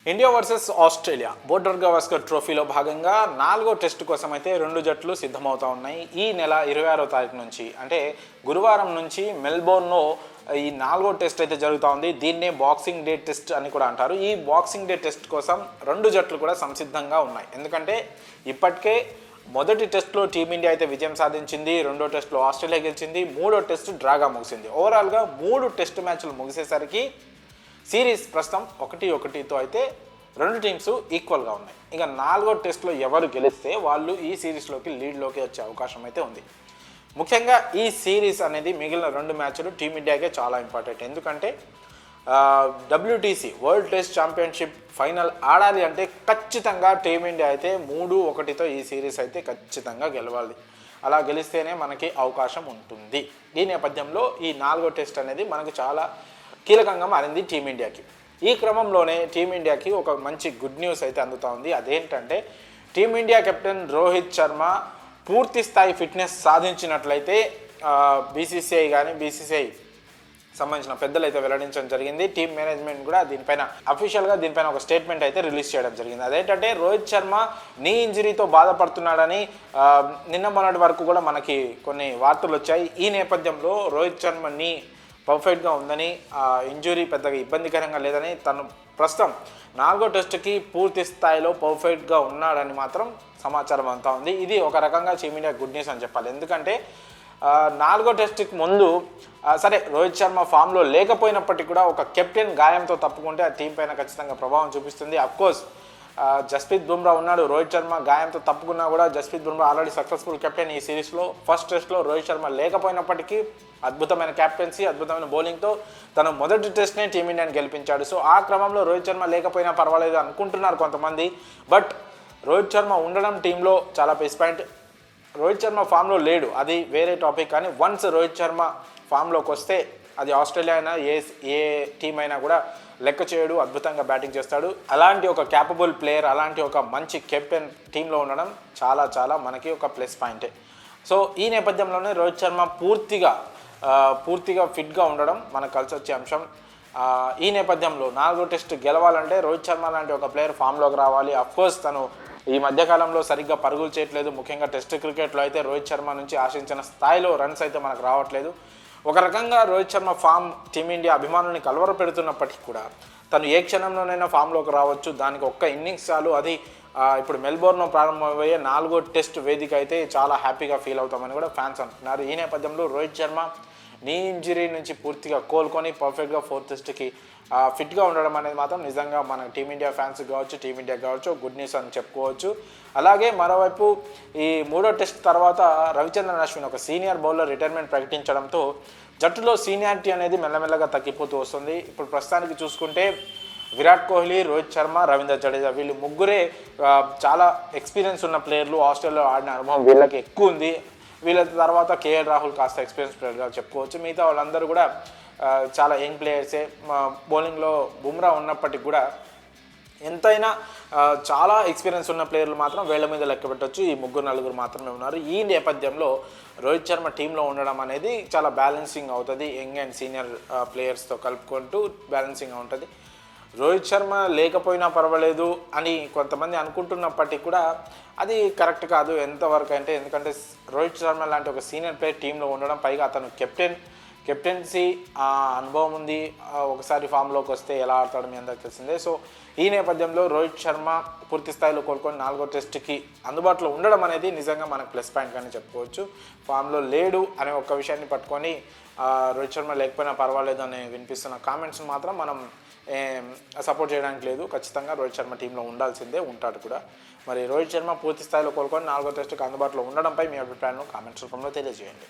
India versus Australia border Gavaskar ట్రోఫీలో భాగంగా 4వ టెస్ట్ కోసం అయితే రెండు జట్లు సిద్ధమవుతా ఉన్నాయి. ఈ నెల 26వ తారీఖు నుంచి అంటే గురువారం నుంచి మెల్బోర్న్లో ఈ 4వ టెస్ట్ అయితే జరుగుతూ ఉంది. దీన్నే బాక్సింగ్ డే టెస్ట్ అని కూడా అంటారు. ఈ బాక్సింగ్ డే టెస్ట్ కోసం రెండు జట్లు కూడా సంసిద్ధంగా ఉన్నాయి. ఎందుకంటే ఇప్పటికే మొదటి టెస్ట్లో టీమిండియా అయితే విజయం సాధించింది, రెండో టెస్ట్లో ఆస్ట్రేలియా గెలిచింది, మూడో టెస్ట్ డ్రాగా ముగిసింది. ఓవరాల్గా 3 టెస్ట్ మ్యాచ్లు ముగిసేసరికి సిరీస్ ప్రస్తుతం 1-1తో అయితే రెండు టీమ్స్ ఈక్వల్గా ఉన్నాయి. ఇక 4వ టెస్ట్లో ఎవరు గెలిస్తే వాళ్ళు ఈ సిరీస్లోకి లీడ్లోకి వచ్చే అవకాశం అయితే ఉంది. ముఖ్యంగా ఈ సిరీస్ అనేది మిగిలిన 2 మ్యాచ్లు టీమిండియాకే చాలా ఇంపార్టెంట్. ఎందుకంటే WTC world test championship final ఆడాలి అంటే ఖచ్చితంగా టీమిండియా అయితే 3-1తో ఈ సిరీస్ అయితే ఖచ్చితంగా గెలవాలి. అలా గెలిస్తేనే మనకి అవకాశం ఉంటుంది. ఈ నేపథ్యంలో ఈ 4వ టెస్ట్ అనేది మనకు చాలా కీలకంగా మారింది టీమిండియాకి. ఈ క్రమంలోనే టీమిండియాకి ఒక మంచి గుడ్ న్యూస్ అయితే అందుతూ ఉంది. అదేంటంటే టీమిండియా కెప్టెన్ రోహిత్ శర్మ పూర్తి స్థాయి ఫిట్నెస్ సాధించినట్లయితే బీసీసీఐ కానీ బీసీసీఐ సంబంధించిన పెద్దలు అయితే వెల్లడించడం జరిగింది. టీమ్ మేనేజ్మెంట్ కూడా దీనిపైన ఒక స్టేట్మెంట్ అయితే రిలీజ్ చేయడం జరిగింది. అదేంటంటే రోహిత్ శర్మ నీ ఇంజరీతో బాధపడుతున్నాడని నిన్న మొన్నటి వరకు కూడా మనకి కొన్ని వార్తలు వచ్చాయి. ఈ నేపథ్యంలో రోహిత్ శర్మ నీ పర్ఫెక్ట్గా ఉందని, ఇంజురీ పెద్దగా ఇబ్బందికరంగా లేదని, తను ప్రస్తుతం 4వ టెస్ట్కి పూర్తి స్థాయిలో పర్ఫెక్ట్గా ఉన్నాడని మాత్రం సమాచారం అంతా ఉంది. ఇది ఒక రకంగా టీమిండియా గుడ్ న్యూస్ అని చెప్పాలి. ఎందుకంటే 4వ టెస్ట్కి ముందు సరే రోహిత్ శర్మ ఫామ్లో లేకపోయినప్పటికీ కూడా ఒక కెప్టెన్ గాయంతో తప్పుకుంటే ఆ టీం పైన ఖచ్చితంగా ప్రభావం చూపిస్తుంది. అఫ్కోర్స్ జస్ప్రీత్ బుమ్రా ఉన్నాడు. రోహిత్ శర్మ గాయంతో తప్పుకున్నా కూడా Jasprit Bumrah already successful captain. ఈ సిరీస్లో ఫస్ట్ టెస్ట్లో రోహిత్ శర్మ లేకపోయినప్పటికీ అద్భుతమైన క్యాప్టెన్సీ, అద్భుతమైన బౌలింగ్తో తను మొదటి టెస్ట్నే టీమిండియాని గెలిపించాడు. సో ఆ క్రమంలో రోహిత్ శర్మ లేకపోయినా పర్వాలేదు అనుకుంటున్నారు కొంతమంది. బట్ రోహిత్ శర్మ ఉండడం టీంలో చాలా ప్లస్ పాయింట్. రోహిత్ శర్మ ఫామ్లో లేడు, అది వేరే టాపిక్. కానీ వన్స్ రోహిత్ శర్మ ఫామ్లోకి వస్తే అది ఆస్ట్రేలియా అయినా ఏ టీం అయినా కూడా లెక్క చేయడు, అద్భుతంగా బ్యాటింగ్ చేస్తాడు. అలాంటి ఒక క్యాపబుల్ ప్లేయర్, అలాంటి ఒక మంచి కెప్టెన్ టీంలో ఉండడం చాలా చాలా మనకి ఒక ప్లస్ పాయింటే. సో ఈ నేపథ్యంలోనే రోహిత్ శర్మ పూర్తిగా ఫిట్గా ఉండడం మనకు కలిసి వచ్చే అంశం. ఈ నేపథ్యంలో 4వ టెస్ట్ గెలవాలంటే రోహిత్ శర్మ లాంటి ఒక ప్లేయర్ ఫామ్లోకి రావాలి. అఫ్కోర్స్ తను ఈ మధ్యకాలంలో సరిగ్గా పరుగులు చేయట్లేదు. ముఖ్యంగా టెస్ట్ క్రికెట్లో అయితే రోహిత్ శర్మ నుంచి ఆశించిన స్థాయిలో రన్స్ అయితే మనకు రావట్లేదు. ఒక రకంగా రోహిత్ శర్మ ఫామ్ టీమిండియా అభిమానుల్ని కలవర పెడుతున్నప్పటికీ కూడా తను ఏ క్షణంలోనైనా ఫామ్లోకి రావచ్చు. దానికి ఒక్క ఇన్నింగ్స్ చాలు. అది ఇప్పుడు మెల్బోర్న్లో ప్రారంభమయ్యే 4వ టెస్ట్ వేదిక అయితే చాలా హ్యాపీగా ఫీల్ అవుతామని కూడా ఫ్యాన్స్ అంటున్నారు. ఈ నేపథ్యంలో రోహిత్ శర్మ నీ ఇంజరీ నుంచి పూర్తిగా కోలుకొని పర్ఫెక్ట్గా 4th టెస్ట్కి ఫిట్గా ఉండడం అనేది మాత్రం నిజంగా మన టీమిండియా ఫ్యాన్స్ కావచ్చు, టీమిండియా కావచ్చు గుడ్ న్యూస్ అని చెప్పుకోవచ్చు. అలాగే మరోవైపు ఈ 3వ టెస్ట్ తర్వాత రవిచంద్రన్ అశ్విన్ ఒక సీనియర్ బౌలర్ రిటైర్మెంట్ ప్రకటించడంతో జట్టులో సీనియారిటీ అనేది మెల్లమెల్లగా తగ్గిపోతూ వస్తుంది. ఇప్పుడు ప్రస్తుతానికి చూసుకుంటే విరాట్ కోహ్లీ, రోహిత్ శర్మ, రవీంద్ర జడేజా వీళ్ళు ముగ్గురే చాలా ఎక్స్పీరియన్స్ ఉన్న ప్లేయర్లు. ఆస్ట్రేలియాలో ఆడిన అనుభవం వీళ్ళకి ఎక్కువ ఉంది. వీళ్ళ తర్వాత కేఎల్ రాహుల్ కాస్త ఎక్స్పీరియన్స్ ప్లేయర్గా చెప్పుకోవచ్చు. మిగతా వాళ్ళందరూ కూడా చాలా యంగ్ ప్లేయర్సే. బౌలింగ్లో బుమ్రా ఉన్నప్పటికీ కూడా ఎంతైనా చాలా ఎక్స్పీరియన్స్ ఉన్న ప్లేయర్లు మాత్రం వేళ్ల మీద లెక్క పెట్టవచ్చు. ఈ 3-4 మాత్రమే ఉన్నారు. ఈ నేపథ్యంలో రోహిత్ శర్మ టీంలో ఉండడం అనేది చాలా బ్యాలెన్సింగ్ అవుతుంది. యంగ్ అండ్ సీనియర్ ప్లేయర్స్తో కలుపుకుంటూ బ్యాలెన్సింగ్గా ఉంటుంది. రోహిత్ శర్మ లేకపోయినా పర్వాలేదు అని కొంతమంది అనుకుంటున్నప్పటికీ కూడా అది కరెక్ట్ కాదు ఎంతవరకు అంటే. ఎందుకంటే రోహిత్ శర్మ లాంటి ఒక సీనియర్ ప్లేయర్ టీంలో ఉండడం, పైగా అతను కెప్టెన్సీ అనుభవం ఉంది. ఒకసారి ఫామ్లోకి వస్తే ఎలా ఆడతాడు మీ అందరికి తెలిసిందే. సో ఈ నేపథ్యంలో రోహిత్ శర్మ పూర్తి స్థాయిలో కోలుకొని 4వ టెస్ట్కి అందుబాటులో ఉండడం అనేది నిజంగా మనకు ప్లస్ పాయింట్ కానీ చెప్పుకోవచ్చు. ఫామ్లో లేడు అనే ఒక విషయాన్ని పట్టుకొని రోహిత్ శర్మ లేకపోయినా పర్వాలేదు అని వినిపిస్తున్న కామెంట్స్ మాత్రం మనం సపోర్ట్ చేయడానికి లేదు. ఖచ్చితంగా రోహిత్ శర్మ టీంలో ఉండాల్సిందే, ఉంటాడు కూడా. మరి రోహిత్ శర్మ పూర్తి స్థాయిలో కోలుకొని 4వ టెస్ట్కి అందుబాటులో ఉండడంపై మీ అభిప్రాయాలను కామెంట్స్ రూపంలో తెలియజేయండి.